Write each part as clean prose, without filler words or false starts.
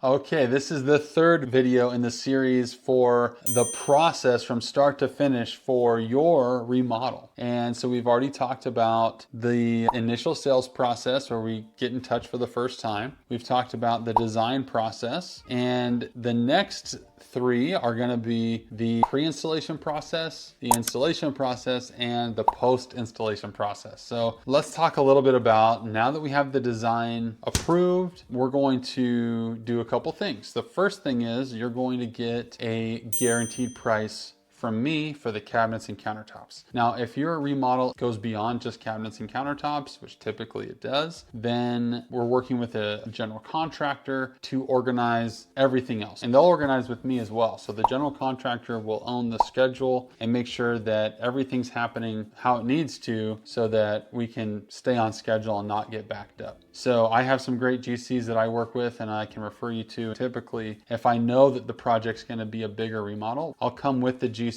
Okay, this is the third video in the series for the process from start to finish for your remodel. And so we've already talked about the initial sales process where we get in touch for the first time. We've talked about the design process, and the next three are going to be the pre-installation process, the installation process, and the post-installation process. So let's talk a little bit about, now that we have the design approved, we're going to do a couple things. The first thing is you're going to get a guaranteed price from me for the cabinets and countertops. Now, if your remodel goes beyond just cabinets and countertops, which typically it does, then we're working with a general contractor to organize everything else. And they'll organize with me as well. So the general contractor will own the schedule and make sure that everything's happening how it needs to so that we can stay on schedule and not get backed up. So I have some great GCs that I work with and I can refer you to. Typically, if I know that the project's going to be a bigger remodel, I'll come with the GC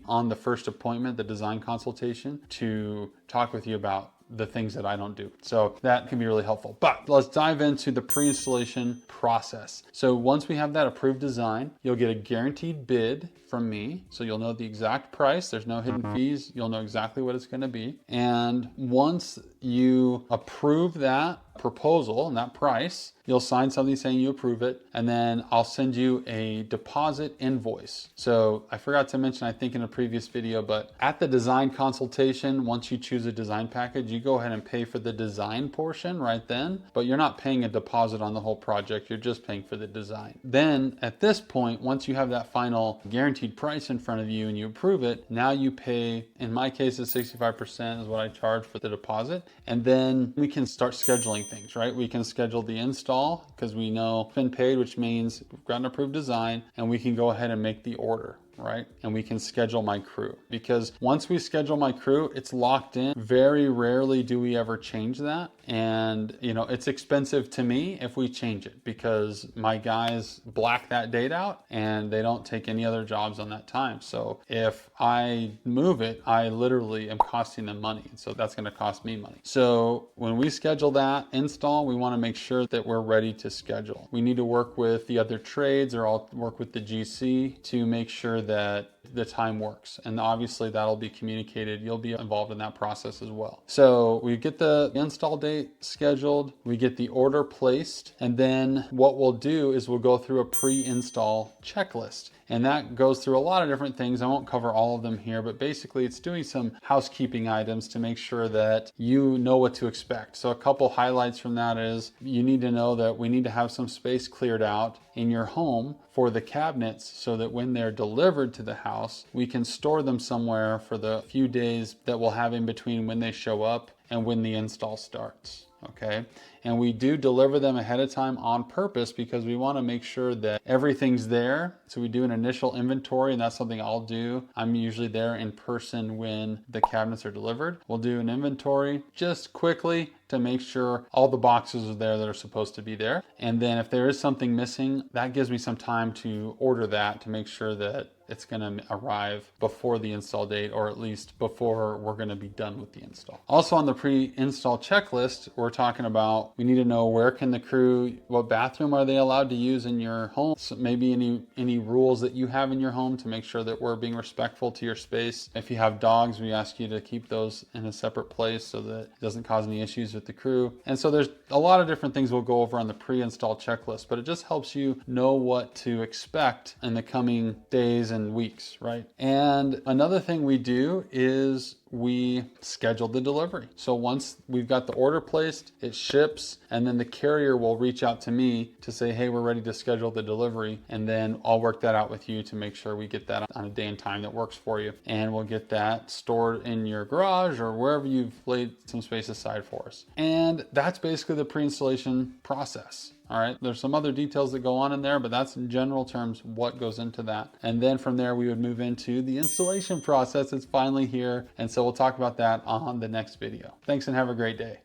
on the first appointment, the design consultation, to talk with you about the things that I don't do. So that can be really helpful. But let's dive into the pre-installation process. So once we have that approved design, you'll get a guaranteed bid from me. So you'll know the exact price. There's no hidden fees. You'll know exactly what it's going to be. And once you approve that proposal and that price, you'll sign something saying you approve it, and then I'll send you a deposit invoice. So I forgot to mention, I think in a previous video, but at the design consultation, once you choose a design package, you go ahead and pay for the design portion right then, but you're not paying a deposit on the whole project. You're just paying for the design. Then at this point, once you have that final guaranteed price in front of you and you approve it, now you pay, in my case, it's 65% is what I charge for the deposit. And then we can start scheduling things, right? We can schedule the install because we know it's been paid, which means we've got an approved design, and we can go ahead and make the order, right? And we can schedule my crew, because once we schedule my crew, it's locked in. Very rarely do we ever change that. And you know, it's expensive to me if we change it, because my guys black that date out and they don't take any other jobs on that time. So if I move it, I literally am costing them money. So that's going to cost me money. So when we schedule that install, we want to make sure that we're ready to schedule. We need to work with the other trades, or I'll work with the GC to make sure that the time works. And obviously that'll be communicated. You'll be involved in that process as well. So we get the install date scheduled, we get the order placed, and then what we'll do is we'll go through a pre-install checklist. And that goes through a lot of different things. I won't cover all of them here, but basically it's doing some housekeeping items to make sure that you know what to expect. So a couple highlights from that is you need to know that we need to have some space cleared out in your home for the cabinets so that when they're delivered to the house, we can store them somewhere for the few days that we'll have in between when they show up and when the install starts. Okay, and we do deliver them ahead of time on purpose because we want to make sure that everything's there. So we do an initial inventory, and that's something I'll do. I'm usually there in person when the cabinets are delivered. We'll do an inventory just quickly to make sure all the boxes are there that are supposed to be there. And then if there is something missing, that gives me some time to order that to make sure that it's going to arrive before the install date, or at least before we're going to be done with the install. Also on the pre-install checklist, we're talking about, we need to know where can the crew, what bathroom are they allowed to use in your home? So maybe any rules that you have in your home to make sure that we're being respectful to your space. If you have dogs, we ask you to keep those in a separate place so that it doesn't cause any issues with the crew. And so there's a lot of different things we'll go over on the pre-install checklist, but it just helps you know what to expect in the coming days and weeks, right? And another thing we do is we schedule the delivery. So once we've got the order placed, it ships, and then the carrier will reach out to me to say, hey, we're ready to schedule the delivery. And then I'll work that out with you to make sure we get that on a day and time that works for you. And we'll get that stored in your garage or wherever you've laid some space aside for us. And that's basically the pre-installation process. All right, there's some other details that go on in there, but that's in general terms what goes into that. And then from there, we would move into the installation process. It's finally here. And so we'll talk about that on the next video. Thanks and have a great day.